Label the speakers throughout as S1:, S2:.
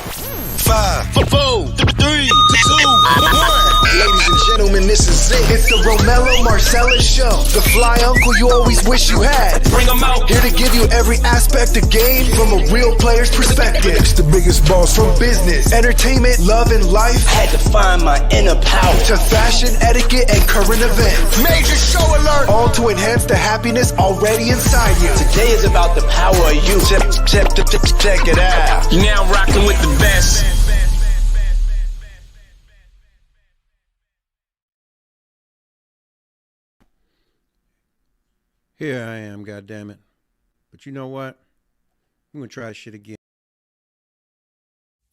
S1: 5, 4, 3, 2, 1.
S2: Ladies and gentlemen, this is it. It's the Romello Marcellus Show. The fly uncle you always wish you had.
S1: Bring 'em out.
S2: Here to give you every aspect of game from a real player's perspective. It's the biggest boss from business, entertainment, love, and life.
S3: Had to find my inner power.
S2: To fashion, etiquette, and current events.
S1: Major show alert.
S2: All to enhance the happiness already inside you.
S3: Today is about the power of you.
S2: Check it out.
S1: You now rocking with the best.
S4: Here I am, goddammit. But you know what? I'm gonna try this shit again.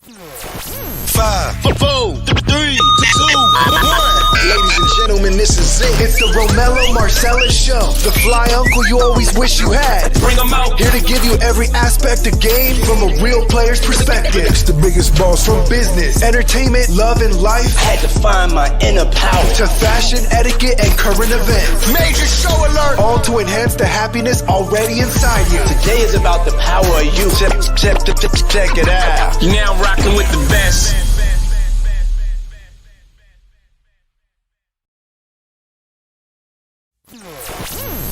S1: 5, 4, 3, 2, 1.
S2: Ladies and gentlemen, this is it. It's the Romello Marcellus Show. The fly uncle you always wish you had.
S1: Bring 'em out.
S2: Here to give you every aspect of game from a real player's perspective. It's the biggest boss from business, entertainment, love, and life.
S3: Had to find my inner power.
S2: To fashion, etiquette, and current events.
S1: Major show alert.
S2: All to enhance the happiness already inside you.
S3: Today is about the power of you.
S2: Check it out.
S1: You now rocking with the best.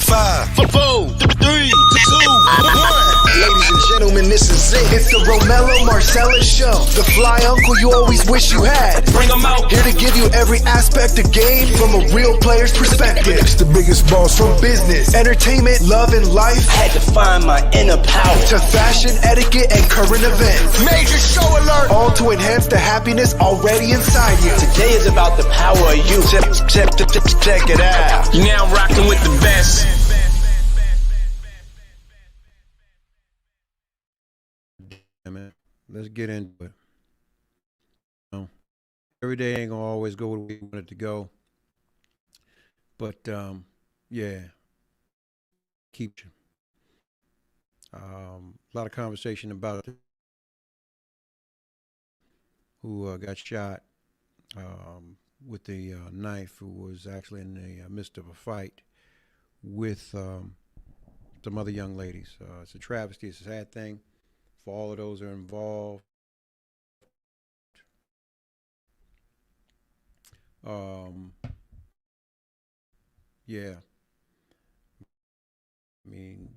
S1: Five, 4, 3, 2, 1.
S2: Ladies and gentlemen, this is it. It's the Romello Marcellus Show. The fly uncle you always wish you had.
S1: Bring 'em out.
S2: Here to give you every aspect of game from a real player's perspective. It's the biggest boss from business, entertainment, love, and life.
S3: Had to find my inner power.
S2: To fashion, etiquette, and current events.
S1: Major show alert.
S2: All to enhance the happiness already inside you.
S3: Today is about the power of you.
S2: Check it out.
S1: You now rocking with the best.
S4: Damn it. Let's get into it. Every day ain't gonna always go where we want it to go. But yeah. Keep a lot of conversation about who got shot with the knife, who was actually in the midst of a fight with some other young ladies. It's a travesty. It's a sad thing for all of those who are involved. Yeah. I mean,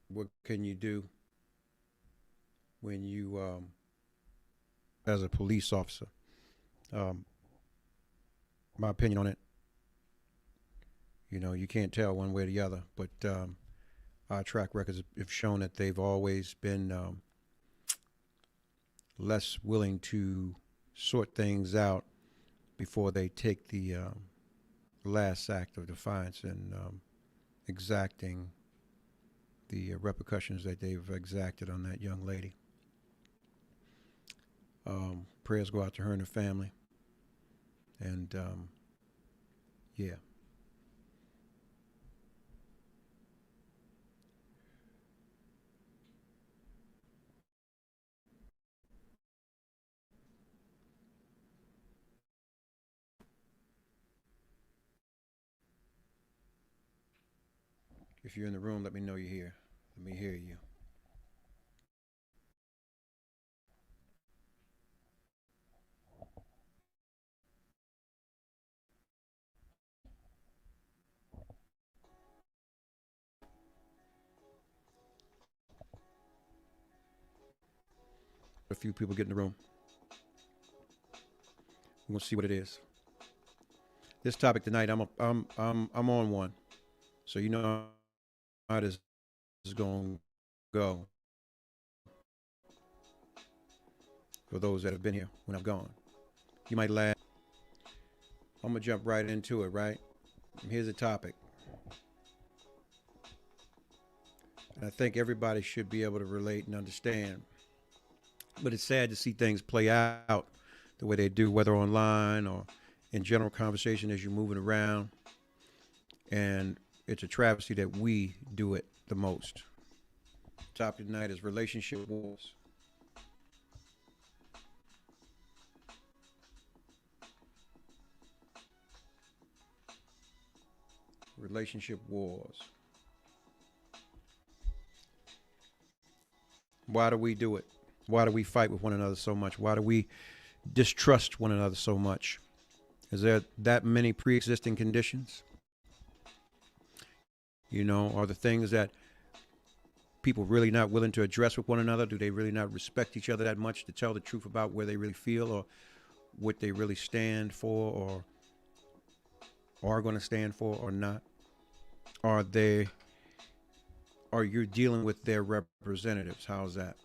S4: what can you do when you, as a police officer? My opinion on it, you know, you can't tell one way or the other, but our track records have shown that they've always been less willing to sort things out before they take the last act of defiance and exacting the repercussions that they've exacted on that young lady. Prayers go out to her and her family. And yeah. If you're in the room, let me know you're here. Let me hear you. A few people get in the room. We're gonna see what it is. This topic tonight, I'm on one, so you know how this is gonna go. For those that have been here when I've gone, you might laugh. I'm gonna jump right into it. Right, and here's the topic, and I think everybody should be able to relate and understand. But it's sad to see things play out the way they do, whether online or in general conversation as you're moving around. And it's a travesty that we do it the most. Topic tonight is relationship wars. Relationship wars. Why do we do it? Why do we fight with one another so much? Why do we distrust one another so much? Is there that many pre-existing conditions? You know, are the things that people really not willing to address with one another? Do they really not respect each other that much to tell the truth about where they really feel or what they really stand for or are going to stand for or not? Are you dealing with their representatives? How's that?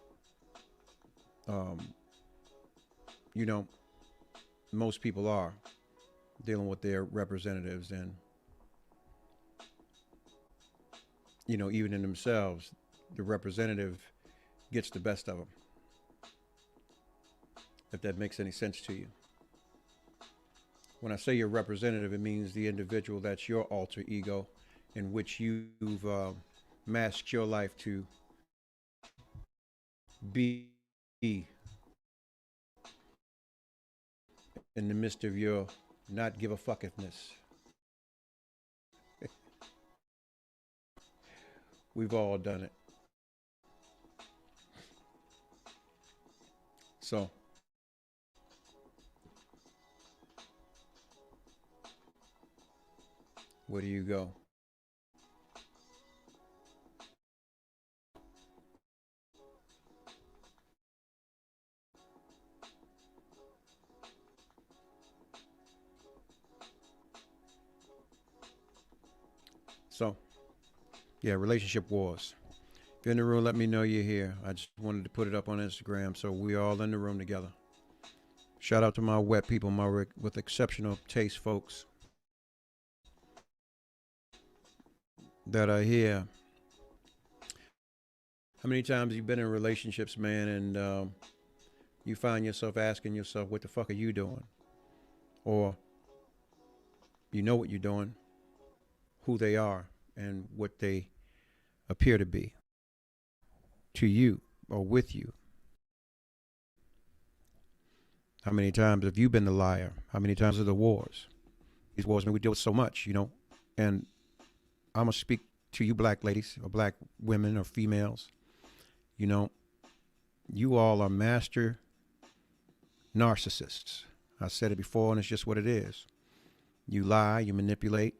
S4: You know, most people are dealing with their representatives, and you know, even in themselves, the representative gets the best of them. If that makes any sense to you. When I say your representative, it means the individual that's your alter ego, in which you've masked your life to be in the midst of your not give a fuckiveness. We've all done it. So where do you go? So, yeah, relationship wars. If you're in the room, let me know you're here. I just wanted to put it up on Instagram so we all in the room together. Shout out to my wet people, with exceptional taste folks that are here. How many times have you been in relationships, man, and you find yourself asking yourself, what the fuck are you doing? Or you know what you're doing, who they are, and what they appear to be to you or with you. How many times have you been the liar? How many times are the wars? These wars, man, we deal with so much, you know. And I'm going to speak to you black ladies or black women or females. You know, you all are master narcissists. I said it before, and it's just what it is. You lie, you manipulate,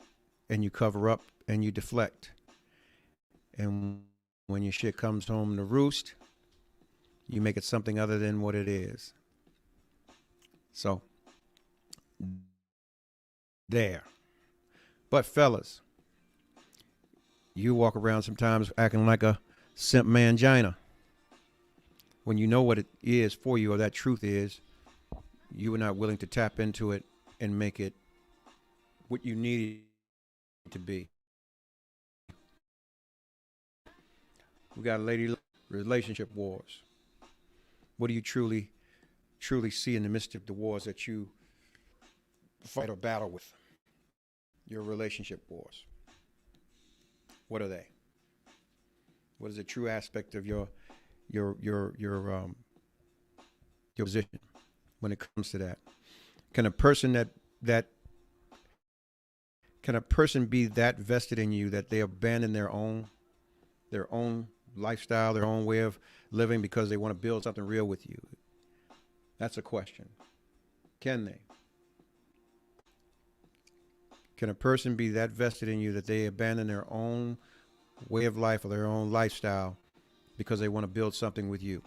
S4: and you cover up, and you deflect. And when your shit comes home to roost, you make it something other than what it is. So, there. But fellas, you walk around sometimes acting like a simp mangina. When you know what it is for you, or that truth is, you are not willing to tap into it and make it what you need it to be. We got relationship wars. What do you truly see in the midst of the wars that you fight or battle with? Your relationship wars. What are they? What is the true aspect of your position when it comes to that? Can a person be that vested in you that they abandon their own lifestyle, their own way of living because they want to build something real with you? That's a question. Can they? Can a person be that vested in you that they abandon their own way of life or their own lifestyle because they want to build something with you?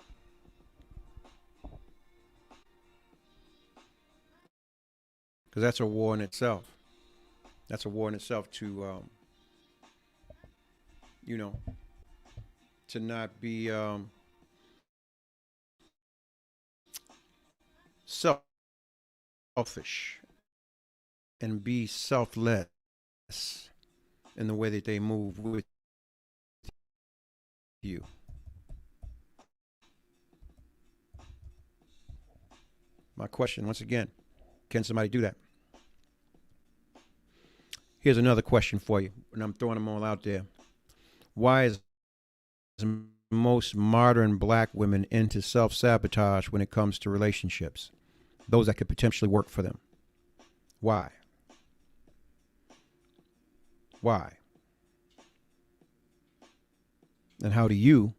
S4: Because that's a war in itself. That's a war in itself to, to not be selfish and be selfless in the way that they move with you. My question, once again, can somebody do that? Here's another question for you, and I'm throwing them all out there. Why is most modern black women into self-sabotage when it comes to relationships? Those that could potentially work for them. Why? Why? And how do you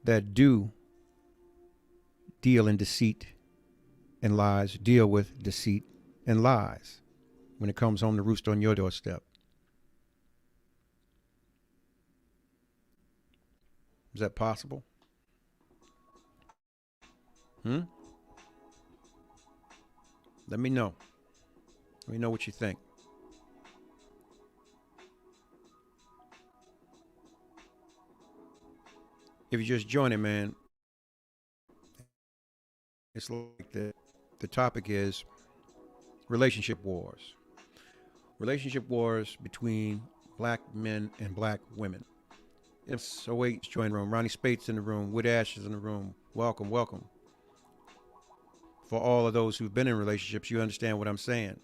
S4: that do deal in deceit and lies, deal with deceit and lies when it comes home to roost on your doorstep? Is that possible? Let me know. Let me know what you think. If you're just joining, man, it's like the topic is relationship wars. Relationship wars between black men and black women. It's 08 join room. Ronnie Spates in the room. Wood Ash is in the room. Welcome, welcome. For all of those who've been in relationships, you understand what I'm saying.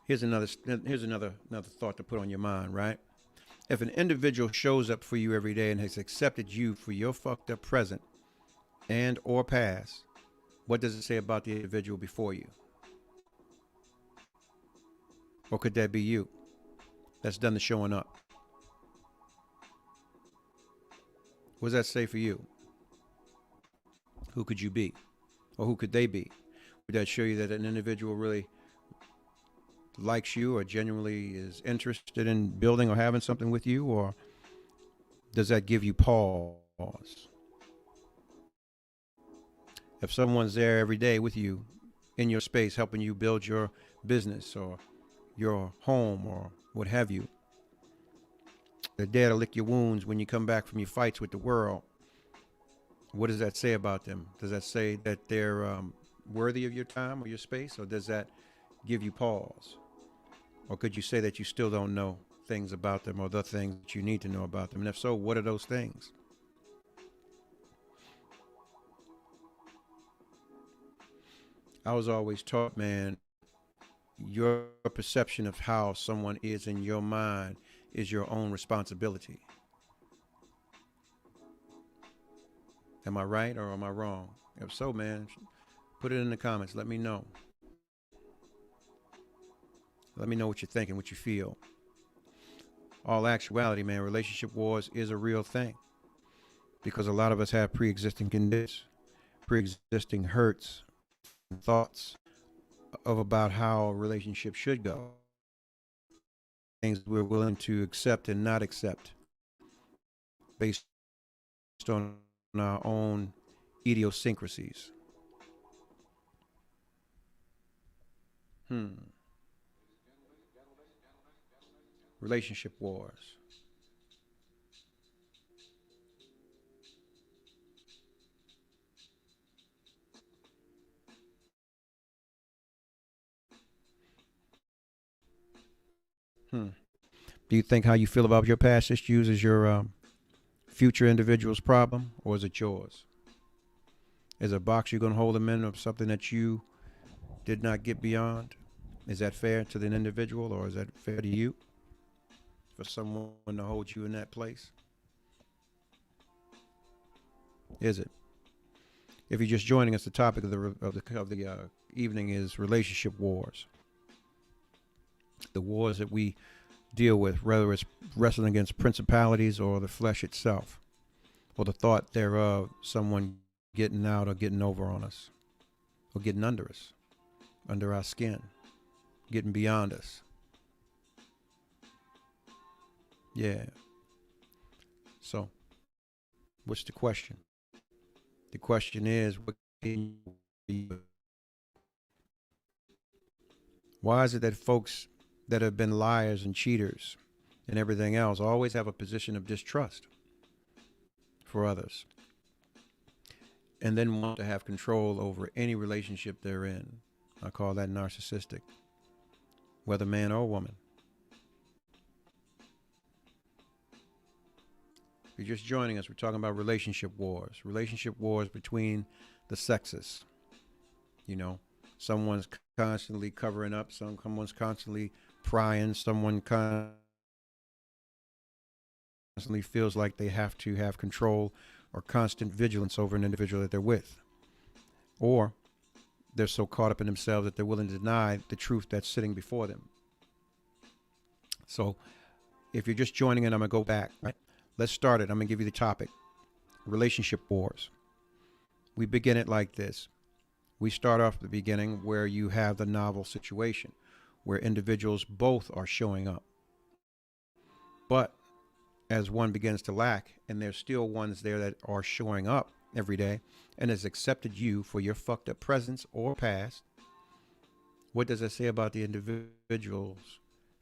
S4: Here's another thought to put on your mind, right? If an individual shows up for you every day and has accepted you for your fucked up present and or past, what does it say about the individual before you? Or could that be you that's done the showing up? What does that say for you? Who could you be? Or who could they be? Would that show you that an individual really likes you or genuinely is interested in building or having something with you? Or does that give you pause? If someone's there every day with you in your space, helping you build your business or your home or what have you, they're there to lick your wounds when you come back from your fights with the world, what does that say about them? Does that say that they're worthy of your time or your space? Or does that give you pause? Or could you say that you still don't know things about them or the things that you need to know about them? And if so, what are those things? I was always taught, man, your perception of how someone is in your mind is your own responsibility. Am I right or am I wrong? If so, man, put it in the comments. Let me know. Let me know what you're thinking, what you feel. All actuality, man, relationship wars is a real thing because a lot of us have pre-existing conditions, pre-existing hurts, thoughts of about how a relationship should go. Things we're willing to accept and not accept based on our own idiosyncrasies. Relationship wars. Do you think how you feel about your past issues is your future individual's problem, or is it yours? Is it a box you're going to hold them in of something that you did not get beyond? Is that fair to the individual, or is that fair to you? For someone to hold you in that place? Is it? If you're just joining us, the topic of the evening is relationship wars. The wars that we deal with, whether it's wrestling against principalities or the flesh itself, or the thought thereof, someone getting out or getting over on us, or getting under us, under our skin, getting beyond us. Yeah. So, what's the question? The question is, what can you do? Why is it that folks that have been liars and cheaters and everything else always have a position of distrust for others and then want to have control over any relationship they're in? I call that narcissistic, whether man or woman. If you're just joining us, we're talking about relationship wars between the sexes. You know, someone's constantly covering up, someone's constantly prying, someone constantly feels like they have to have control or constant vigilance over an individual that they're with. Or they're so caught up in themselves that they're willing to deny the truth that's sitting before them. So if you're just joining in, I'm going to go back, right? Let's start it. I'm going to give you the topic. relationship wars. We begin it like this. We start off at the beginning where you have the novel situation where individuals both are showing up. But as one begins to lack, and there's still ones there that are showing up every day and has accepted you for your fucked up presence or past, what does that say about the individual's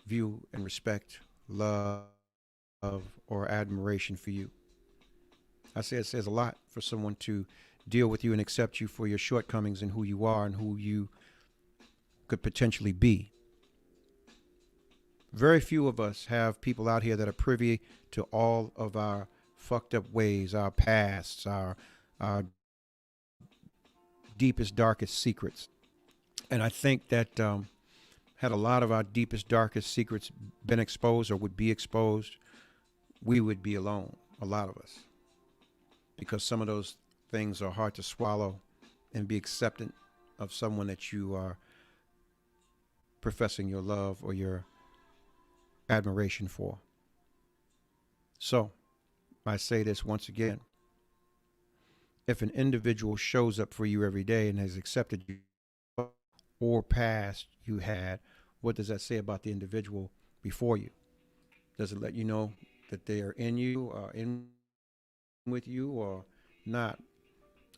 S4: view and respect, love, or admiration for you? I say it says a lot for someone to deal with you and accept you for your shortcomings and who you are and who you could potentially be. Very few of us have people out here that are privy to all of our fucked up ways, our pasts, our deepest, darkest secrets. And I think that had a lot of our deepest, darkest secrets been exposed or would be exposed, we would be alone, a lot of us. Because some of those things are hard to swallow and be acceptant of someone that you are professing your love or your admiration for. So, I say this once again. If an individual shows up for you every day and has accepted you or past you had, what does that say about the individual before you? Does it let you know that they are in you, in with you, or not?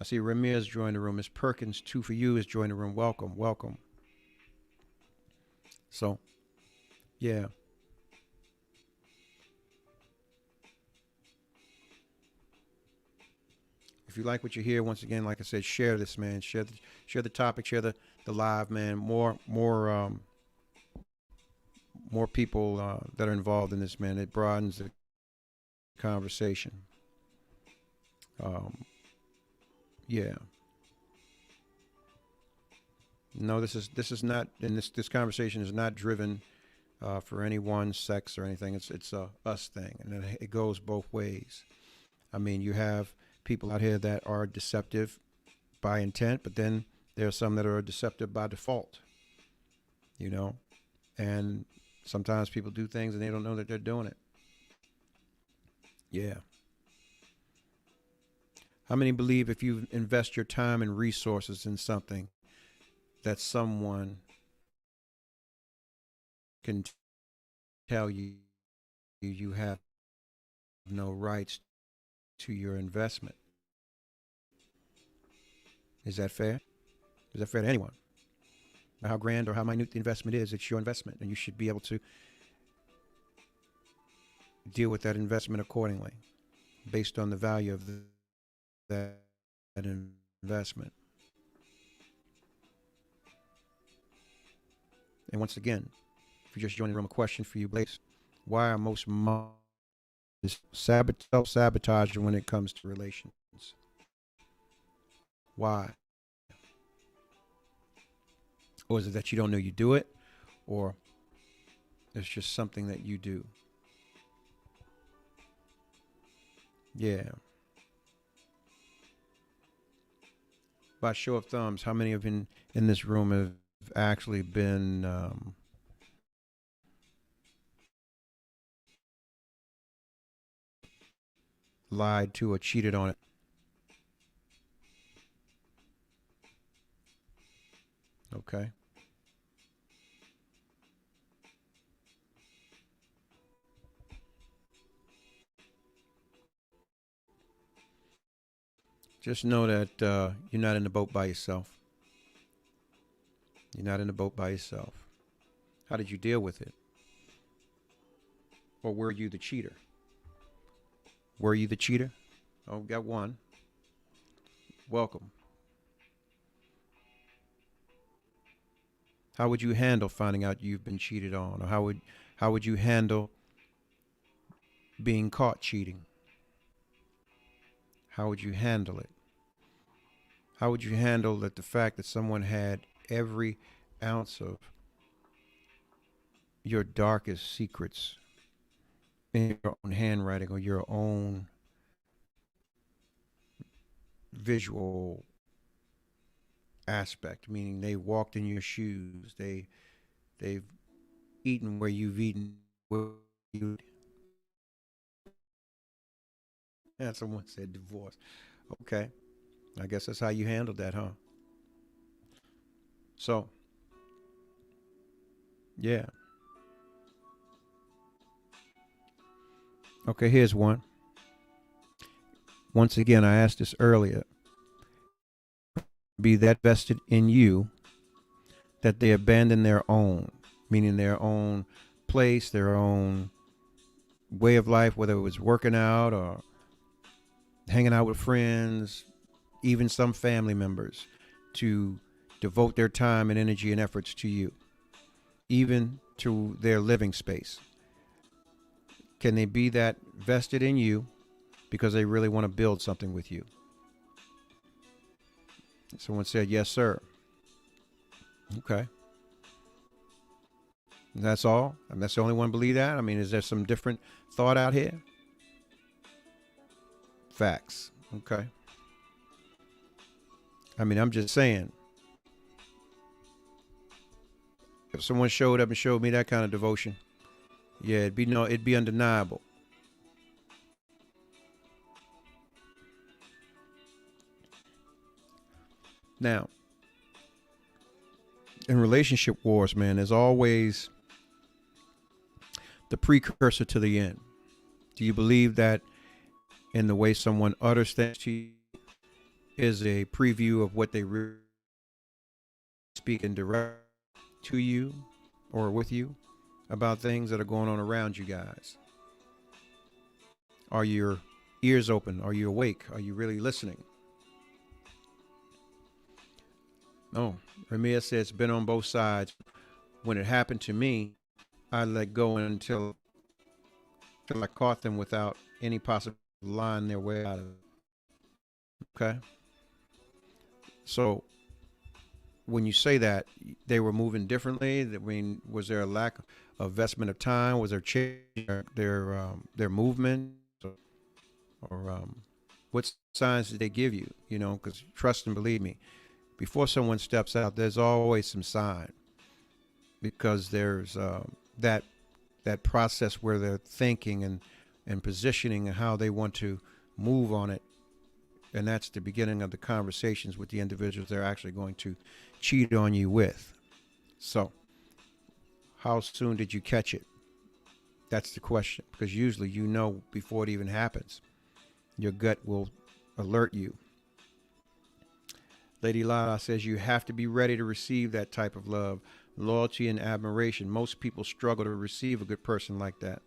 S4: I see Ramirez joined the room. Miss Perkins, 2 for you, is joined the room. Welcome, welcome. So, yeah. If you like what you hear, once again, like I said, share this, man. Share the topic, share the live, man. More people that are involved in this, man. It broadens the conversation. Yeah. No, this is not, and this conversation is not driven for any one sex or anything. It's a us thing, and it goes both ways. I mean, you have people out here that are deceptive by intent, but then there are some that are deceptive by default, you know, and sometimes people do things and they don't know that they're doing it. Yeah. How many believe if you invest your time and resources in something that someone can tell you you have no rights to your investment? Is that fair? Is that fair to anyone? How grand or how minute the investment is, it's your investment, and you should be able to deal with that investment accordingly based on the value of that investment. And once again, if you just joined the room, a question for you, Blaze. Why are most self-sabotage when it comes to relations? Why? Or is it that you don't know you do it, or it's just something that you do? Yeah. By show of thumbs, how many of you in this room have actually been lied to or cheated on it? Okay. Just know that you're not in the boat by yourself. You're not in the boat by yourself. How did you deal with it? Or were you the cheater? Were you the cheater? Oh, got one. Welcome. How would you handle finding out you've been cheated on? Or how would you handle being caught cheating? How would you handle it? How would you handle that the fact that someone had every ounce of your darkest secrets in your own handwriting or your own visual aspect, meaning they walked in your shoes, they've eaten where you've eaten, where you, And someone said divorce. Okay. I guess that's how you handled that, huh? So, yeah. Okay, here's one. Once again, I asked this earlier. Be that vested in you that they abandon their own, meaning their own place, their own way of life, whether it was working out or hanging out with friends, even some family members, to devote their time and energy and efforts to you, even to their living space. Can they be that vested in you because they really want to build something with you? Someone said, yes, sir. Okay. That's all? And that's the only one believe that? I mean, is there some different thought out here? Facts. Okay. I mean, I'm just saying, if someone showed up and showed me that kind of devotion, yeah, it'd be undeniable. Now, in relationship wars, man, there's always the precursor to the end. Do you believe that in the way someone utters things to you is a preview of what they really speak and direct to you or with you about things that are going on around you guys? Are your ears open? Are you awake? Are you really listening? No. Ramir says it's been on both sides. When it happened to me, I let go until I caught them without any possible lying their way out of it. Okay. So when you say that they were moving differently, I mean, was there a lack of investment of time? Was there change their movement, or what signs did they give you? You know, because trust and believe me, before someone steps out, there's always some sign, because there's that process where they're thinking and positioning and how they want to move on it. And that's the beginning of the conversations with the individuals they're actually going to cheat on you with. So how soon did you catch it? That's the question, because usually you know before it even happens. Your gut will alert you. Lady Lala says you have to be ready to receive that type of love, loyalty, and admiration. Most people struggle to receive a good person like that.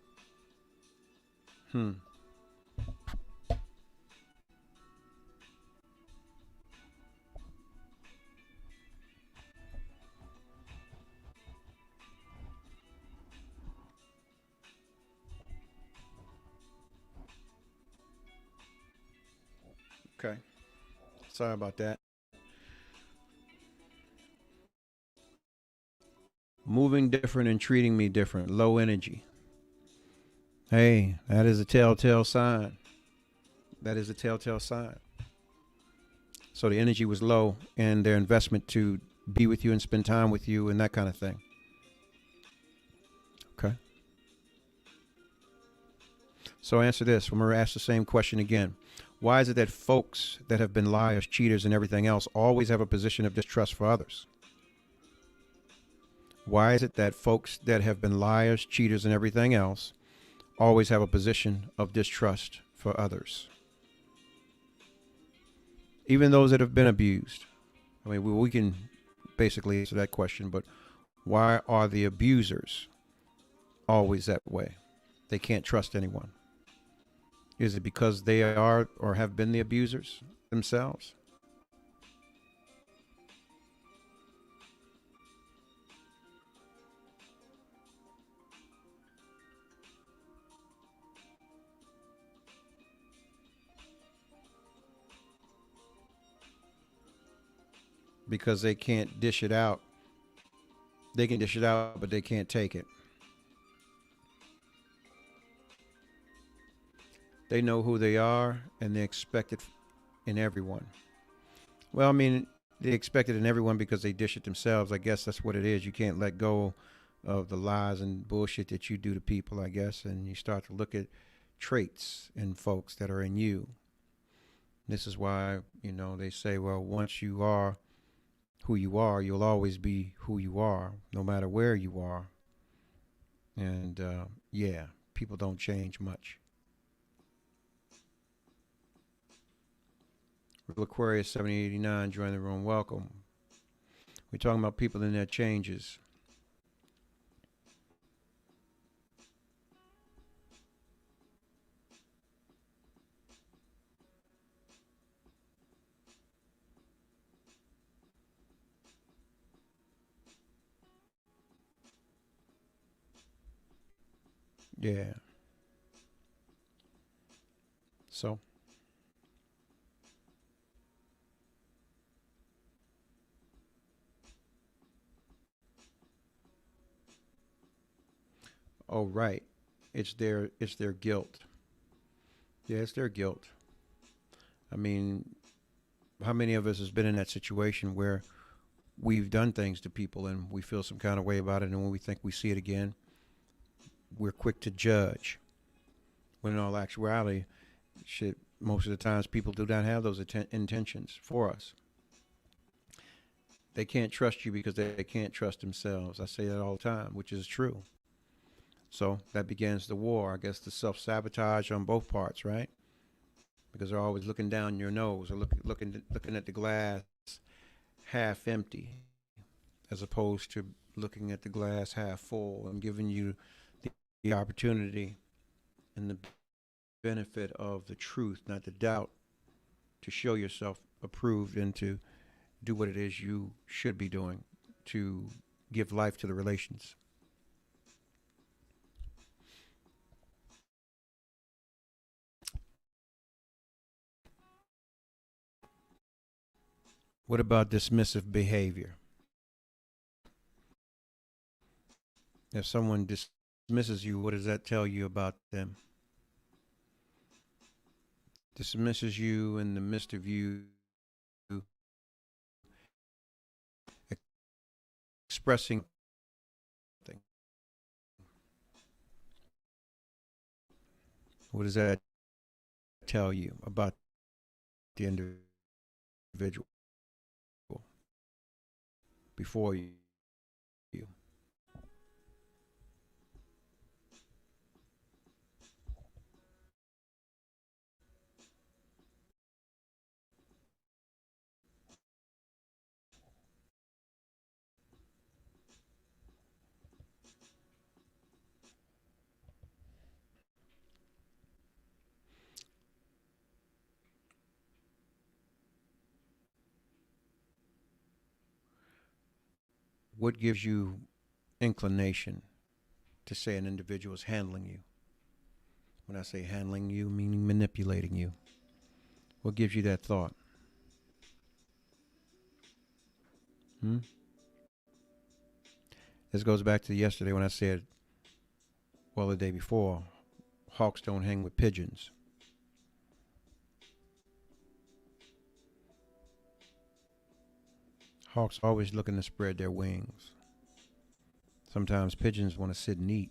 S4: Okay. Sorry about that. Moving different and treating me different. Low energy. Hey, that is a telltale sign. That is a telltale sign. So the energy was low, and their investment to be with you and spend time with you and that kind of thing. Okay. So answer this. I'm going to ask the same question again. Why is it that folks that have been liars, cheaters, and everything else always have a position of distrust for others? Why is it that folks that have been liars, cheaters, and everything else always have a position of distrust for others? Even those that have been abused. I mean, we can basically answer that question, but why are the abusers always that way? They can't trust anyone. Is it because they are or have been the abusers themselves? Because they can't dish it out. They can dish it out, but they can't take it. They know who they are, and they expect it in everyone. Well, I mean, they expect it in everyone because they dish it themselves. I guess that's what it is. You can't let go of the lies and bullshit that you do to people, I guess, and you start to look at traits in folks that are in you. This is why, they say, well, once you are who you are, you'll always be who you are, no matter where you are. And yeah, people don't change much. Real Aquarius 7089, join the room. Welcome. We're talking about people and their changes. Yeah. So. Oh, right. It's their guilt. Yeah, it's their guilt. I mean, how many of us has been in that situation where we've done things to people and we feel some kind of way about it, and when we think we see it again, we're quick to judge. When in all actuality, shit, most of the times people do not have those intentions for us. They can't trust you because they can't trust themselves. I say that all the time, which is true. So that begins the war. I guess the self-sabotage on both parts, right? Because they're always looking down your nose or looking at the glass half empty, as opposed to looking at the glass half full and giving you the opportunity and the benefit of the truth, not the doubt, to show yourself approved and to do what it is you should be doing to give life to the relations. What about dismissive behavior? If someone dismisses you, what does that tell you about them? Dismisses you in the midst of you expressing something. What does that tell you about the individual before you? What gives you inclination to say an individual is handling you? When I say handling you, meaning manipulating you. What gives you that thought? This goes back to yesterday when I said, well, the day before, hawks don't hang with pigeons. Hawks are always looking to spread their wings. Sometimes pigeons want to sit and eat.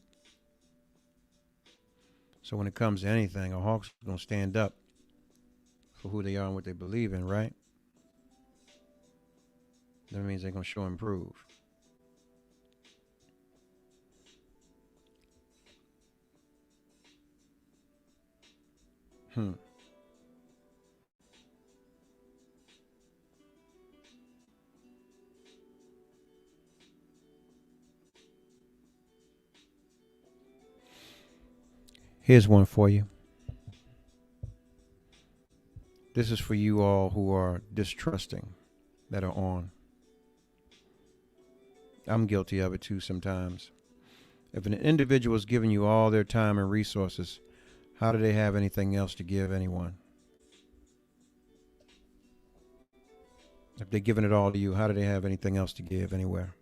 S4: So when it comes to anything, a hawk's going to stand up for who they are and what they believe in, right? That means they're going to show and prove. Here's one for you. This is for you all who are distrusting, that are on. I'm guilty of it too sometimes. If an individual is giving you all their time and resources, how do they have anything else to give anyone? If they're giving it all to you, how do they have anything else to give anywhere?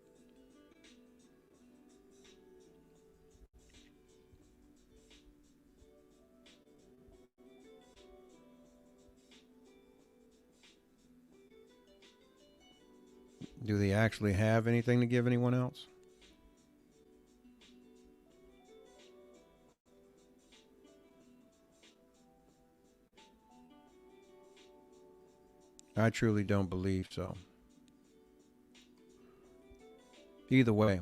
S4: Do they actually have anything to give anyone else? I truly don't believe so. Either way.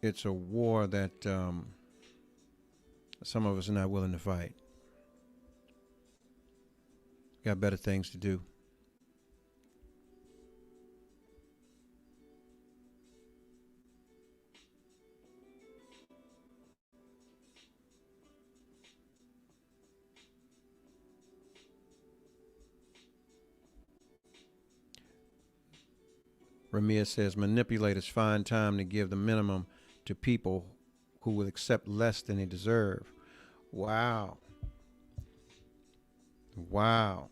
S4: It's a war that some of us are not willing to fight. Got better things to do. Ramir says manipulators find time to give the minimum to people who will accept less than they deserve. Wow. Wow.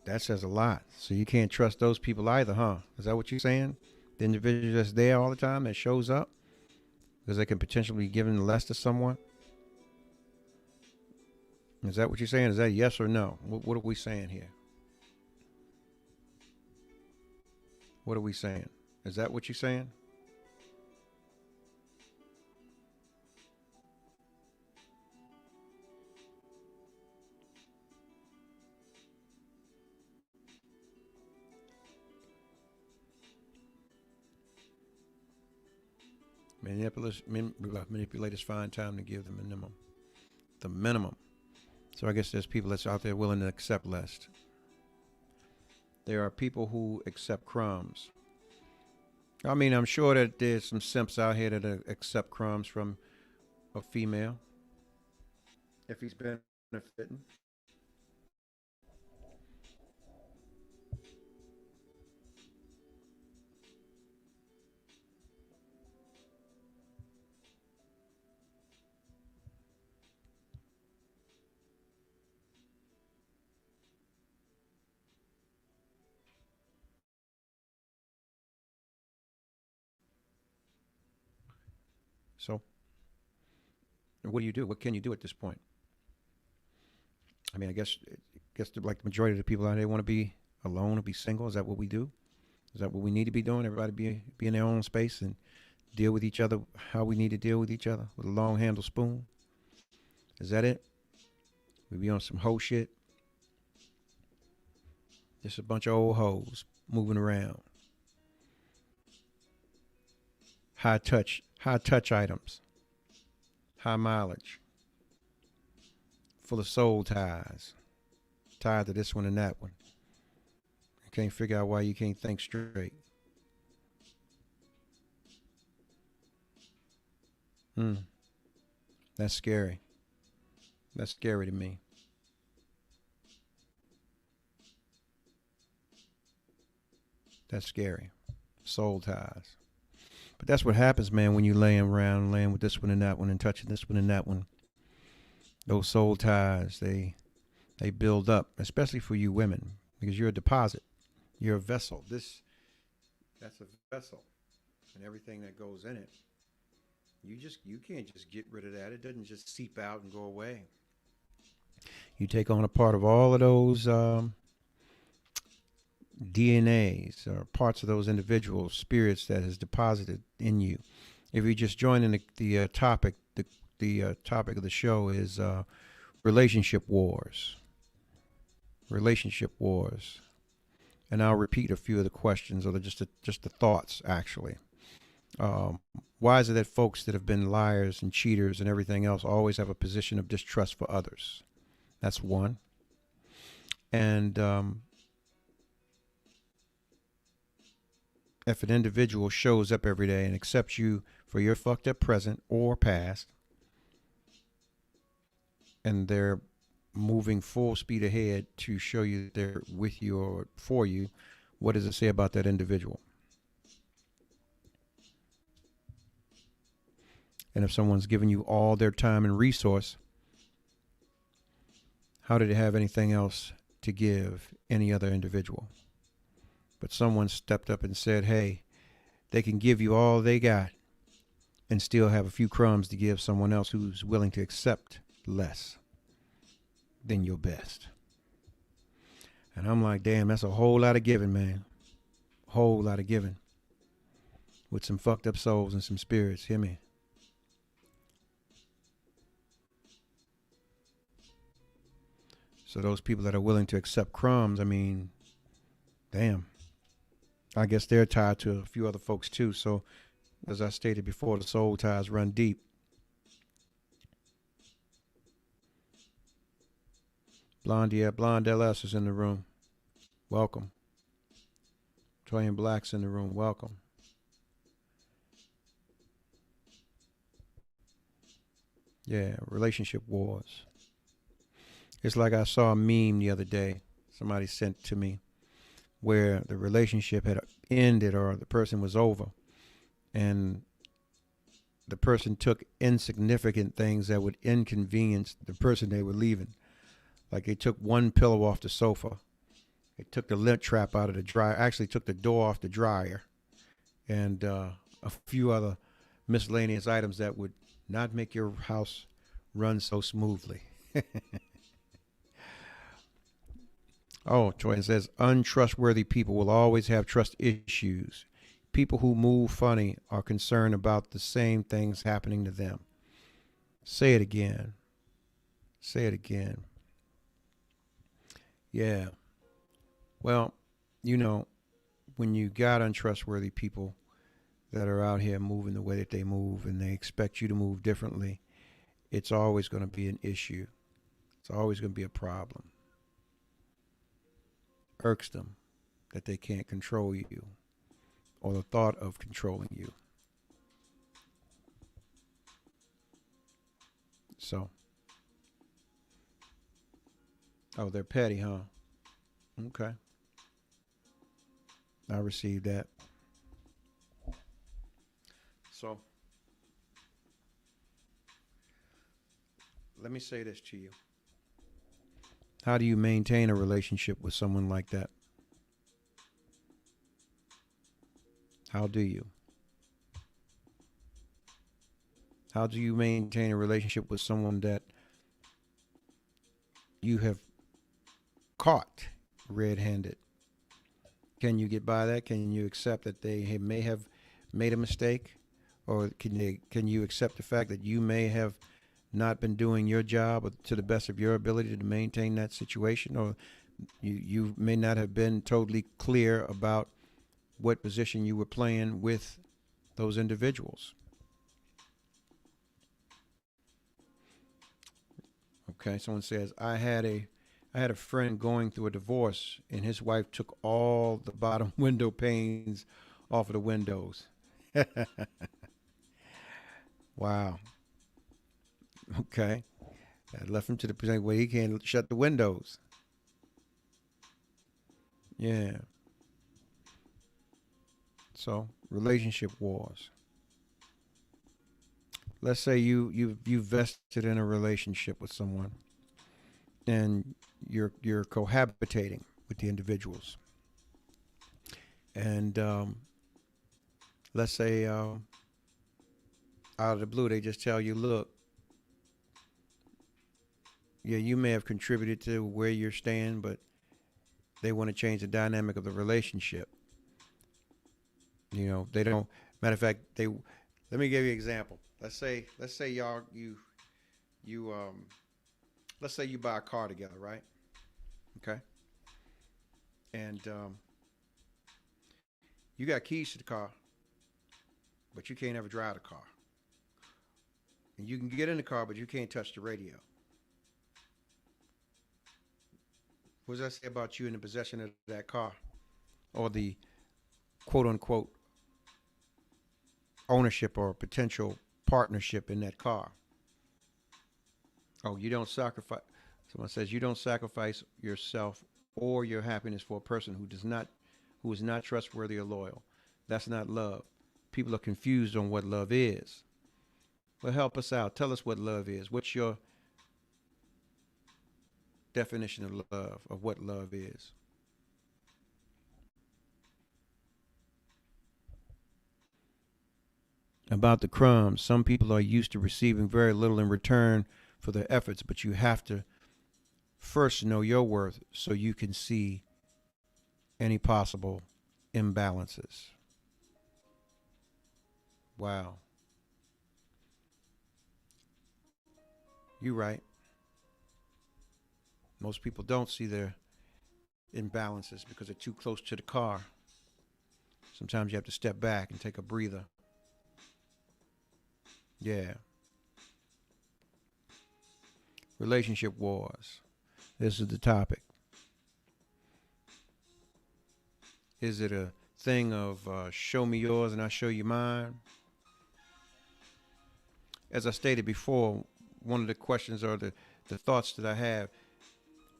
S4: That says a lot. So you can't trust those people either, huh? Is that what you're saying? The individual that's there all the time, that shows up because they can potentially be giving less to someone? Is that what you're saying? Is that yes or no? What are we saying here? What are we saying? Is that what you're saying? Manipulators find time to give the minimum. The minimum. So I guess there's people that's out there willing to accept less. There are people who accept crumbs. I mean, I'm sure that there's some simps out here that accept crumbs from a female if he's benefiting. So, what do you do? What can you do at this point? I mean, I guess like the majority of the people out there want to be alone or be single. Is that what we do? Is that what we need to be doing? Everybody be in their own space and deal with each other how we need to deal with each other with a long handle spoon? Is that it? We be on some hoe shit? Just a bunch of old hoes moving around. High touch items, high mileage, full of soul ties, tied to this one and that one. You can't figure out why you can't think straight. That's scary. That's scary to me. That's scary. Soul ties. But that's what happens, man, when you laying with this one and that one and touching this one and that one. Those soul ties, they build up, especially for you women, because you're a deposit. You're a vessel. That's a vessel. And everything that goes in it. You can't just get rid of that. It doesn't just seep out and go away. You take on a part of all of those DNAs or parts of those individual spirits that is deposited in you. If you just join in the topic, the topic of the show is relationship wars. Relationship wars, and I'll repeat a few of the questions or just the thoughts actually. Why is it that folks that have been liars and cheaters and everything else always have a position of distrust for others? That's one. And if an individual shows up every day and accepts you for your fucked up present or past, and they're moving full speed ahead to show you that they're with you or for you, what does it say about that individual? And if someone's giving you all their time and resource, how did they have anything else to give any other individual? But someone stepped up and said, hey, they can give you all they got and still have a few crumbs to give someone else who's willing to accept less than your best. And I'm like, damn, that's a whole lot of giving, man. Whole lot of giving. With some fucked up souls and some spirits. Hear me? So those people that are willing to accept crumbs, I mean, damn. I guess they're tied to a few other folks too. So as I stated before, the soul ties run deep. Blonde LS is in the room. Welcome. Toyin Black's in the room. Welcome. Yeah, relationship wars. It's like I saw a meme the other day. Somebody sent to me where the relationship had ended or the person was over. And the person took insignificant things that would inconvenience the person they were leaving. Like they took one pillow off the sofa. They took the lint trap out of the dryer. Actually took the door off the dryer. And a few other miscellaneous items that would not make your house run so smoothly. Oh, Troy says, untrustworthy people will always have trust issues. People who move funny are concerned about the same things happening to them. Say it again. Say it again. Yeah. Well, you know, when you got untrustworthy people that are out here moving the way that they move and they expect you to move differently, it's always going to be an issue. It's always going to be a problem. Irks them that they can't control you or the thought of controlling you. So, oh, they're petty, huh? Okay. I received that. So, let me say this to you. How do you maintain a relationship with someone like that? How do you? How do you maintain a relationship with someone that you have caught red-handed? Can you get by that? Can you accept that they may have made a mistake? Or can you accept the fact that you may have not been doing your job to the best of your ability to maintain that situation? Or you may not have been totally clear about what position you were playing with those individuals. Okay, someone says, I had a friend going through a divorce and his wife took all the bottom window panes off of the windows. Wow. Okay. I left him to the point where he can't shut the windows. Yeah. So, relationship wars. Let's say you vested in a relationship with someone and you're cohabitating with the individuals. And let's say out of the blue they just tell you, look, yeah, you may have contributed to where you're staying, but they want to change the dynamic of the relationship. You know, they don't. Matter of fact, let me give you an example. Let's say y'all let's say you buy a car together, right? Okay. And you got keys to the car, but you can't ever drive the car. And you can get in the car, but you can't touch the radio. What does that say about you in the possession of that car? Or the quote unquote ownership or potential partnership in that car? Oh, you don't sacrifice. Someone says you don't sacrifice yourself or your happiness for a person who is not trustworthy or loyal. That's not love. People are confused on what love is. Well, help us out. Tell us what love is. What's your definition of love, of what love is? About the crumbs, some people are used to receiving very little in return for their efforts, but you have to first know your worth so you can see any possible imbalances. Wow. You're right. Most people don't see their imbalances because they're too close to the car. Sometimes you have to step back and take a breather. Yeah. Relationship wars. This is the topic. Is it a thing of show me yours and I show you mine? As I stated before, one of the questions or the thoughts that I have,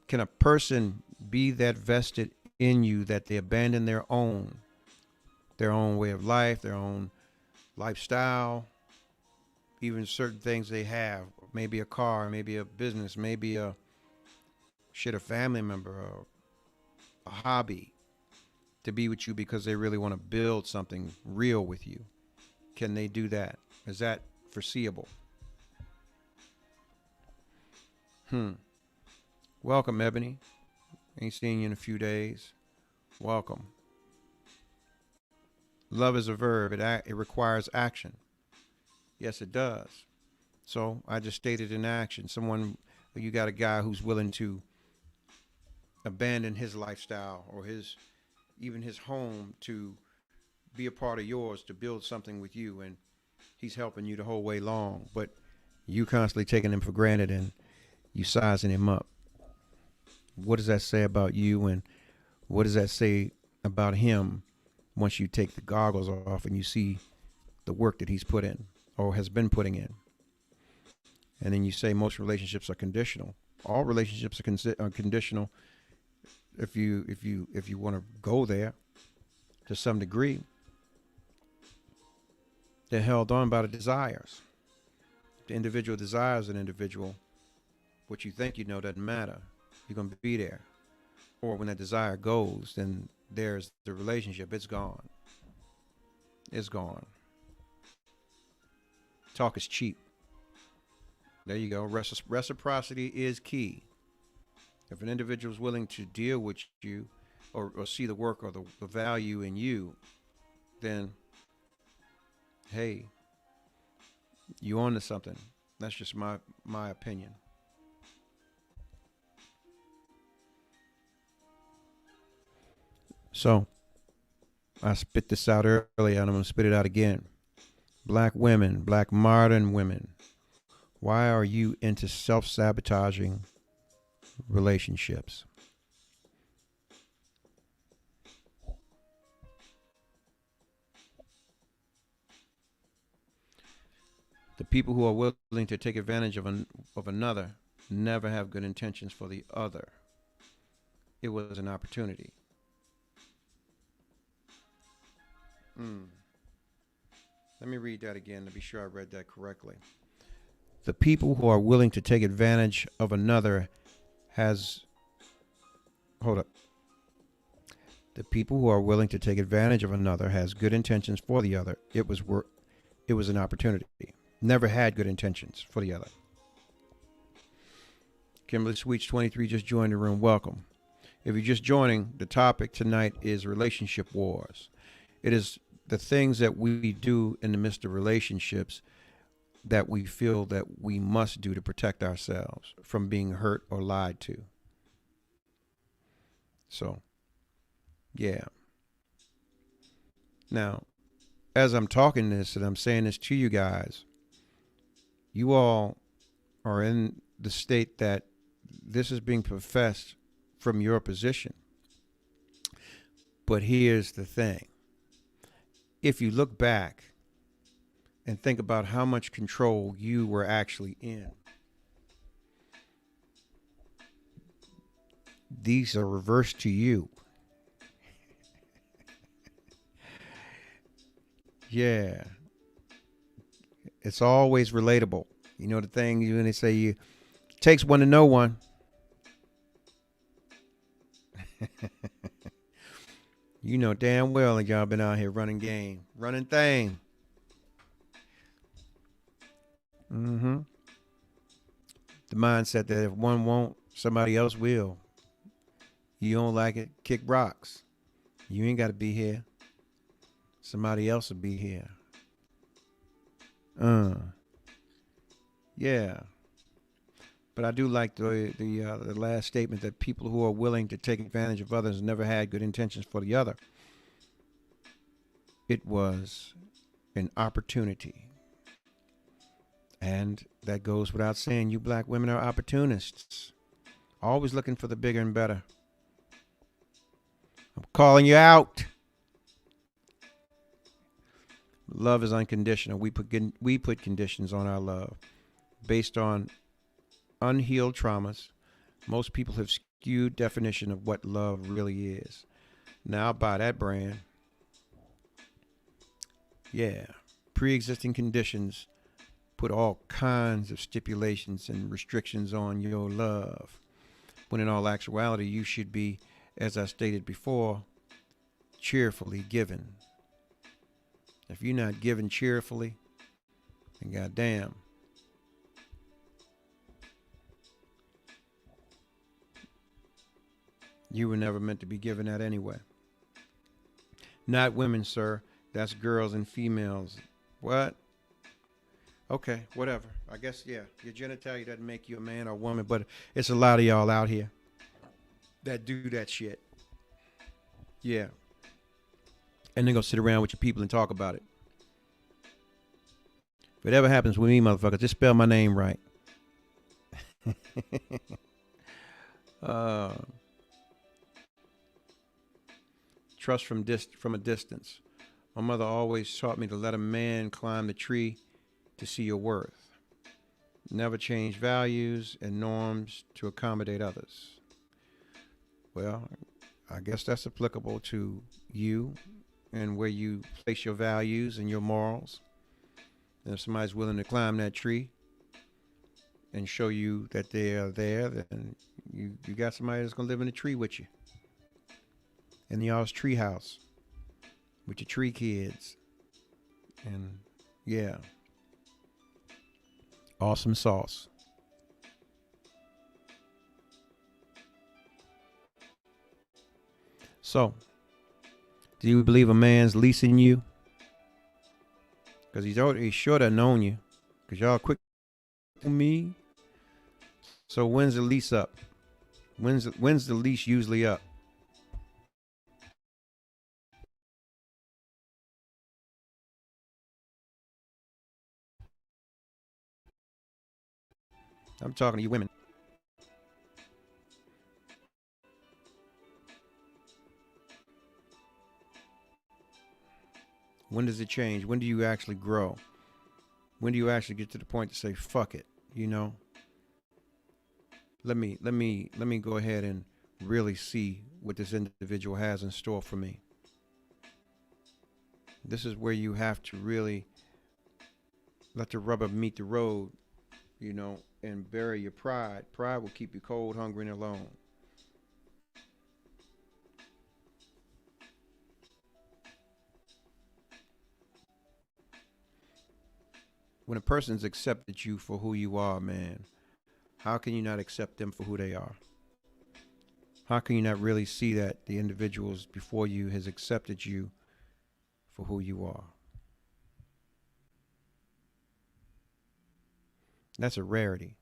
S4: can a person be that vested in you that they abandon their own way of life, their own lifestyle, even certain things they have, maybe a car, maybe a business, maybe a family member, or a hobby, to be with you because they really want to build something real with you? Can they do that? Is that foreseeable? Welcome, Ebony. Ain't seen you in a few days. Welcome. Love is a verb. It requires action. Yes, it does. So I just stated in action. You got a guy who's willing to abandon his lifestyle or even his home to be a part of yours, to build something with you, and he's helping you the whole way long. But you constantly taking him for granted and you sizing him up. What does that say about you, and what does that say about him once you take the goggles off and you see the work that he's put in or has been putting in? And then you say most relationships are conditional. All relationships are conditional if you want to go there to some degree. They're held on by the desires. The individual desires an individual. What you think you know doesn't matter. You're going to be there. Or when that desire goes, then there's the relationship. It's gone. It's gone. Talk is cheap. There you go. Reciprocity is key. If an individual is willing to deal with you or see the work or the value in you, then, hey, you on to something. That's just my opinion. So, I spit this out earlier and I'm going to spit it out again. Black women, black modern women, why are you into self-sabotaging relationships? The people who are willing to take advantage of another never have good intentions for the other. It was an opportunity. Let me read that again to be sure I read that correctly. The people who are willing to take advantage of another The people who are willing to take advantage of another has good intentions for the other. It was an opportunity. Never had good intentions for the other. Kimberly Sweets 23 just joined the room. Welcome. If you're just joining, the topic tonight is relationship wars. It is the things that we do in the midst of relationships that we feel that we must do to protect ourselves from being hurt or lied to. So, yeah. Now, as I'm talking this and I'm saying this to you guys, you all are in the state that this is being professed from your position. But here's the thing. If you look back and think about how much control you were actually in, these are reversed to you. Yeah. It's always relatable. You know the thing when they say it takes one to know one. You know damn well that y'all been out here running game, running thing. The mindset that if one won't, Somebody else will. You don't like it? Kick rocks. You ain't got to be here. Somebody else will be here. Yeah. But I do like the last statement that people who are willing to take advantage of others never had good intentions for the other. It was an opportunity. And that goes without saying, you black women are opportunists. Always looking for the bigger and better. I'm calling you out. Love is unconditional. We put conditions on our love based on unhealed traumas. Most people have skewed definition of what love really is. Now I buy that brand. Yeah. Pre-existing conditions put all kinds of stipulations and restrictions on your love. When in all actuality, you should be, as I stated before, cheerfully given. If you're not given cheerfully, then goddamn. You were never meant to be given that anyway. Not women, sir. That's girls and females. What? Okay, whatever. I guess, yeah, your genitalia doesn't make you a man or a woman, but it's a lot of y'all out here that do that shit. Yeah. And then go sit around with your people and talk about it. If it ever happens with me, motherfuckers, just spell my name right. Trust from a distance. My mother always taught me to let a man climb the tree to see your worth. Never change values and norms to accommodate others. Well, I guess that's applicable to you and where you place your values and your morals. And if somebody's willing to climb that tree and show you that they are there, then you got somebody that's going to live in the tree with you. In y'all's tree house with your tree kids. And yeah. Awesome sauce. So, do you believe a man's leasing you? Because he should have known you. Because y'all quick to me. So when's the lease up? When's the lease usually up? I'm talking to you women. When does it change? When do you actually grow? When do you actually get to the point to say, fuck it, you know? Let me go ahead and really see what this individual has in store for me. This is where you have to really let the rubber meet the road, you know, and bury your pride. Pride will keep you cold, hungry, and alone. When a person's accepted you for who you are, man, how can you not accept them for who they are? How can you not really see that the individuals before you has accepted you for who you are? That's a rarity.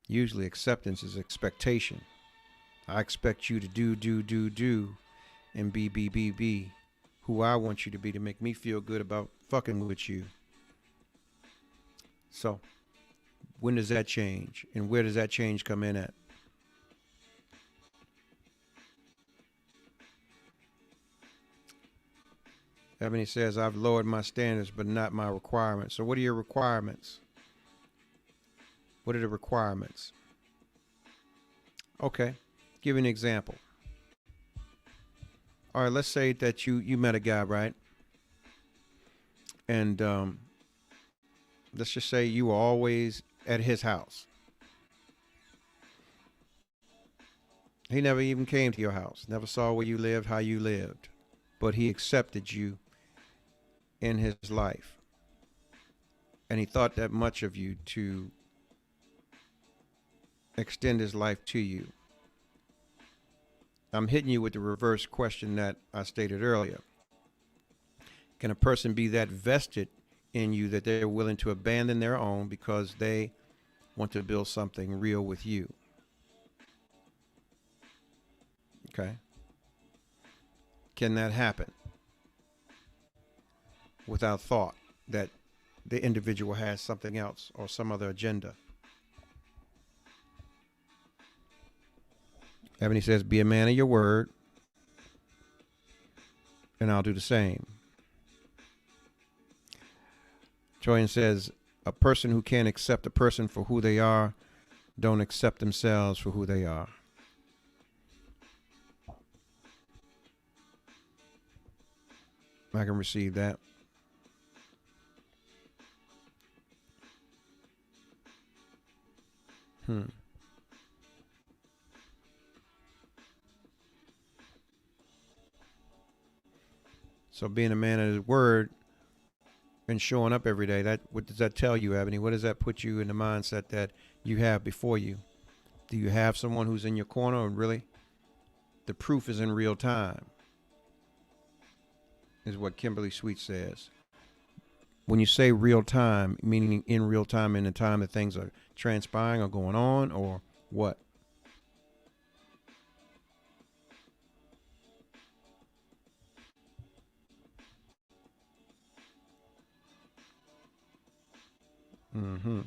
S4: Usually acceptance is expectation. I expect you to do, and be who I want you to be to make me feel good about fucking with you. So, when does that change? And where does that change come in at? Ebony says, I've lowered my standards, but not my requirements. So what are your requirements? What are the requirements? Okay, give you an example. All right, let's say that you met a guy, right? And let's just say you were always at his house. He never even came to your house, never saw where you lived, how you lived, but he accepted you in his life. And he thought that much of you to extend his life to you? I'm hitting you with the reverse question that I stated earlier. Can a person be that vested in you that they're willing to abandon their own because they want to build something real with you? Okay. Can that happen without thought that the individual has something else or some other agenda? Ebony says, be a man of your word, and I'll do the same. Joyan says, a person who can't accept a person for who they are don't accept themselves for who they are. I can receive that. So being a man of his word and showing up every day, that what does that tell you, Ebony? What does that put you in the mindset that you have before you? Do you have someone who's in your corner? Or really, the proof is in real time, is what Kimberly Sweet says. When you say real time, meaning in real time, in the time that things are transpiring or going on, or what? Mm-hmm.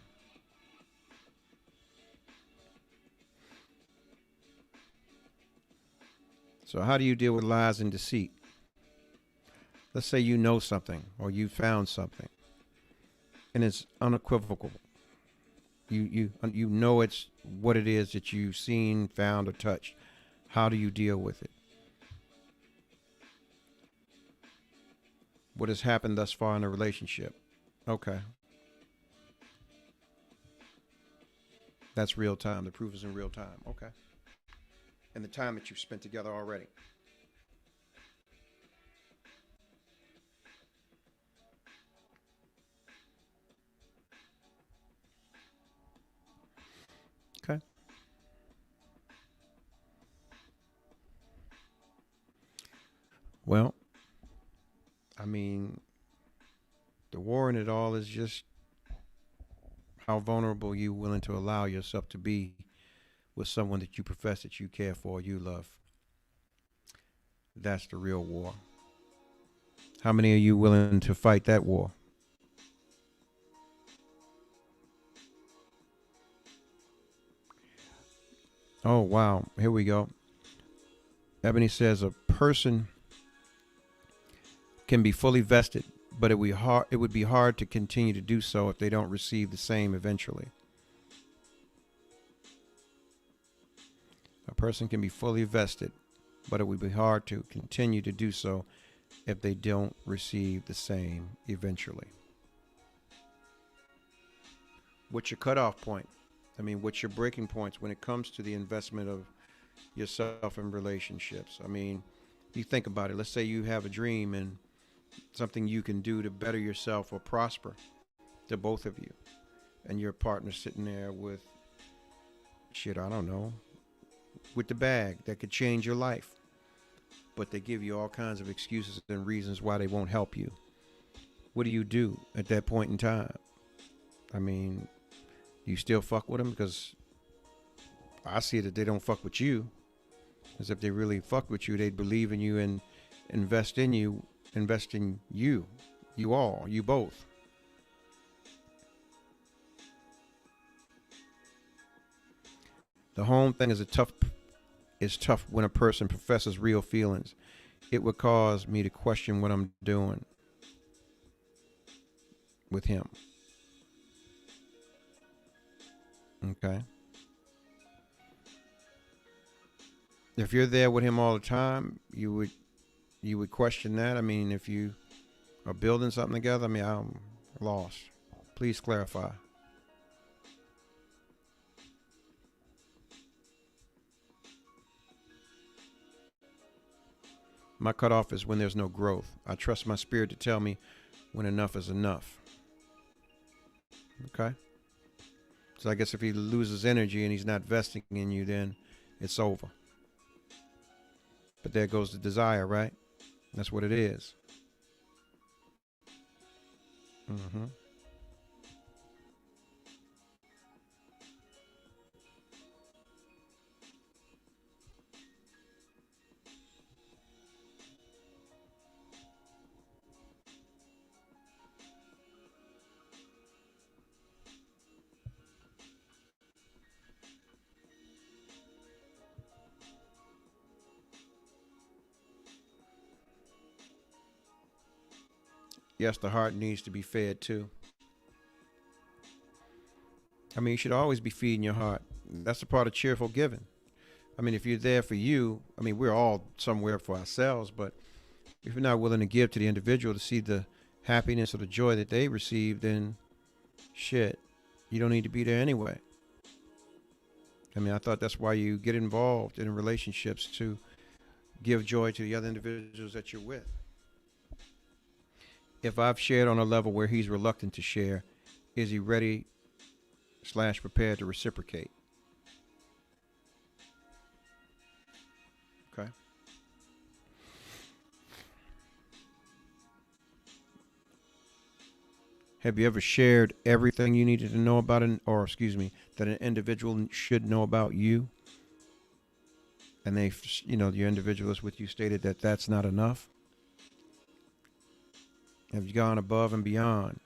S4: So how do you deal with lies and deceit? Let's say you know something or you found something and it's unequivocal. You know it's what it is that you've seen, found, or touched. How do you deal with it? What has happened thus far in a relationship? Okay. That's real time. The proof is in real time. Okay. And the time that you've spent together already. Okay. Well, I mean, the war in it all is just how vulnerable you're willing to allow yourself to be with someone that you profess that you care for, you love. That's the real war. How many are you willing to fight that war? Oh, wow. Here we go. Ebony says a person can be fully vested, but it would be hard to continue to do so if they don't receive the same eventually. A person can be fully vested, but it would be hard to continue to do so if they don't receive the same eventually. What's your cutoff point? I mean, what's your breaking points when it comes to the investment of yourself in relationships? I mean, you think about it. Let's say you have a dream and something you can do to better yourself or prosper, to both of you, and your partner sitting there with shit, I don't know, with the bag that could change your life, but they give you all kinds of excuses and reasons why they won't help you. What do you do at that point in time? I mean, do you still fuck with them? Because I see that they don't fuck with you. As if they really fuck with you, they'd believe in you and invest in you, invest in you, you both. The home thing is tough when a person professes real feelings. It would cause me to question what I'm doing with him. Okay. If you're there with him all the time, you would question that. I mean, if you are building something together, I mean, I'm lost. Please clarify. My cutoff is when there's no growth. I trust my spirit to tell me when enough is enough. Okay? So I guess if he loses energy and he's not vesting in you, then it's over. But there goes the desire, right? That's what it is. Mm-hmm. Yes, the heart needs to be fed too. I mean, you should always be feeding your heart. That's a part of cheerful giving. I mean, if you're there for you, I mean, we're all somewhere for ourselves, but if you're not willing to give to the individual to see the happiness or the joy that they receive, then shit, you don't need to be there anyway. I mean, I thought that's why you get involved in relationships, to give joy to the other individuals that you're with. If I've shared on a level where he's reluctant to share, is he ready / prepared to reciprocate? Okay. Have you ever shared everything you needed to know about that an individual should know about you? And they, your individualist with you stated that that's not enough? Have you gone above and beyond?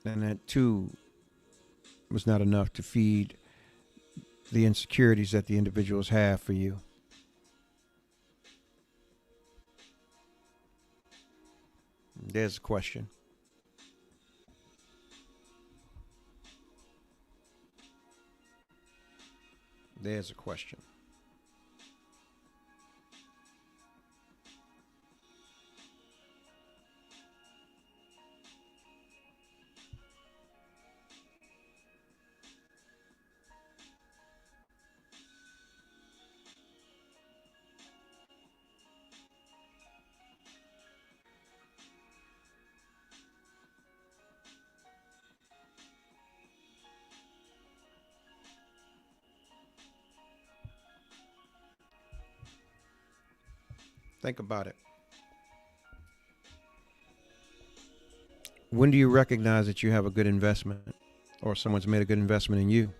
S4: And that too was not enough to feed the insecurities that the individuals have for you. There's a question. There's a question. Think about it. When do you recognize that you have a good investment, or someone's made a good investment in you?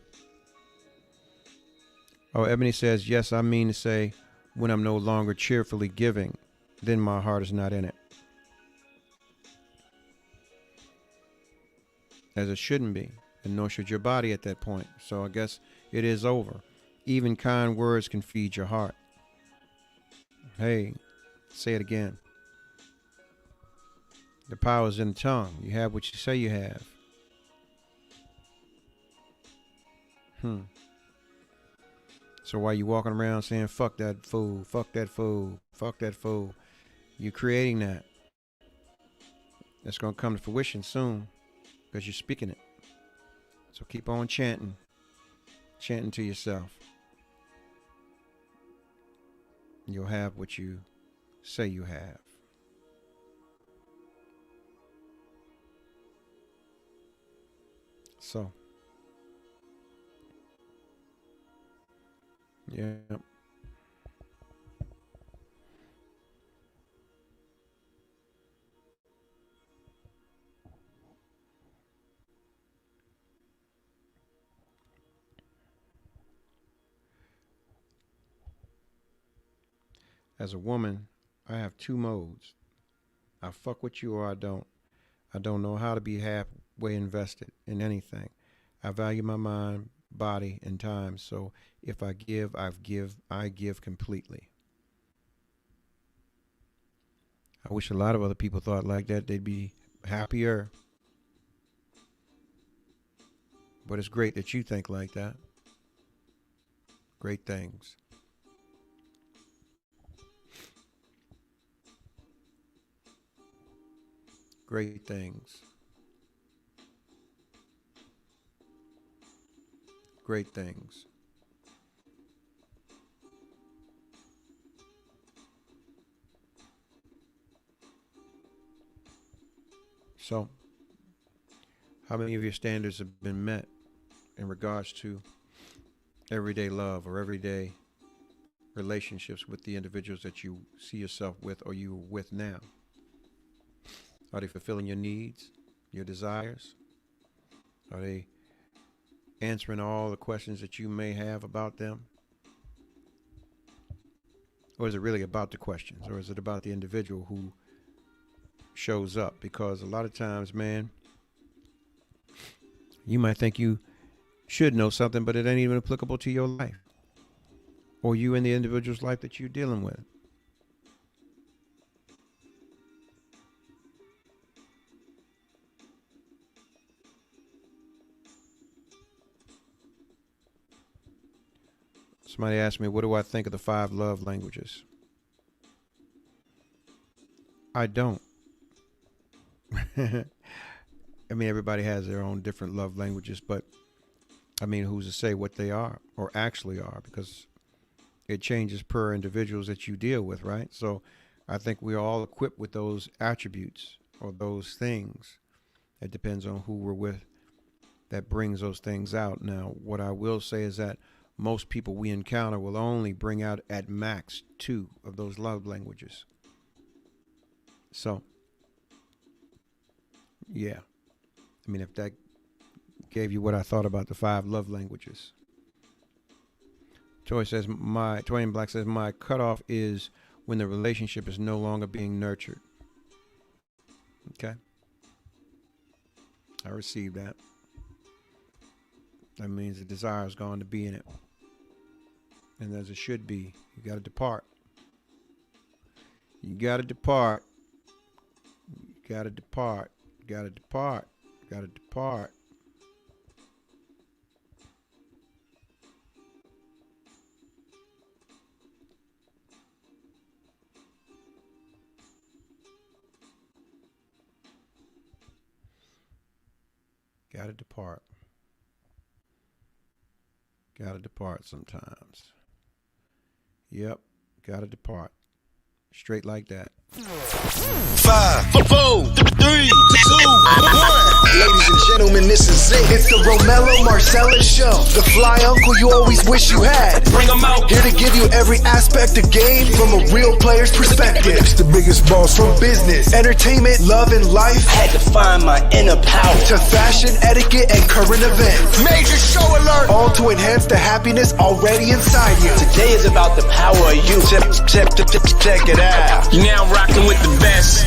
S4: Oh, Ebony says, yes, I mean to say, when I'm no longer cheerfully giving, then my heart is not in it. As it shouldn't be, and nor should your body at that point. So I guess it is over. Even kind words can feed your heart. Hey, say it again. The power is in the tongue. You have what you say you have. So while you walking around saying, fuck that fool, fuck that fool, fuck that fool, you're creating that. That's going to come to fruition soon, because you're speaking it. So keep on chanting to yourself. You'll have what you say you have. So, yeah. As a woman, I have two modes. I fuck with you or I don't. I don't know how to be halfway invested in anything. I value my mind, body, and time. So if I give, I give completely. I wish a lot of other people thought like that. They'd be happier. But it's great that you think like that. Great things. Great things. Great things. So, how many of your standards have been met in regards to everyday love or everyday relationships with the individuals that you see yourself with or you're with now? Are they fulfilling your needs, your desires? Are they answering all the questions that you may have about them? Or is it really about the questions? Or is it about the individual who shows up? Because a lot of times, man, you might think you should know something, but it ain't even applicable to your life or you in the individual's life that you're dealing with. Somebody asked me, what do I think of the 5 love languages? I don't. I mean, everybody has their own different love languages, but I mean, who's to say what they are or actually are? Because it changes per individuals that you deal with, right? So I think we're all equipped with those attributes or those things. It depends on who we're with that brings those things out. Now, what I will say is that most people we encounter will only bring out at max 2 of those love languages. So, yeah. I mean, if that gave you what I thought about the 5 love languages. Toy in Black says, my cutoff is when the relationship is no longer being nurtured. Okay. I received that. That means the desire is gone to be in it. And as it should be, you got to depart. You got to depart. You got to depart. You got to depart. You got to depart. Got to depart. Got to depart sometimes. Yep, got to depart. Straight like that.
S1: 5, 4, 3, 2, 1.
S2: Ladies and gentlemen, this is it. It's the Romello Marcellus Show. The fly uncle you always wish you had.
S1: Bring 'em out.
S2: Here to give you every aspect of game from a real player's perspective. It's the biggest boss from business, entertainment, love, and life.
S3: Had to find my inner power.
S2: To fashion, etiquette, and current events.
S1: Major show alert.
S2: All to enhance the happiness already inside you.
S3: Today is about the power of you.
S2: Check it out.
S1: You're now rocking with the best.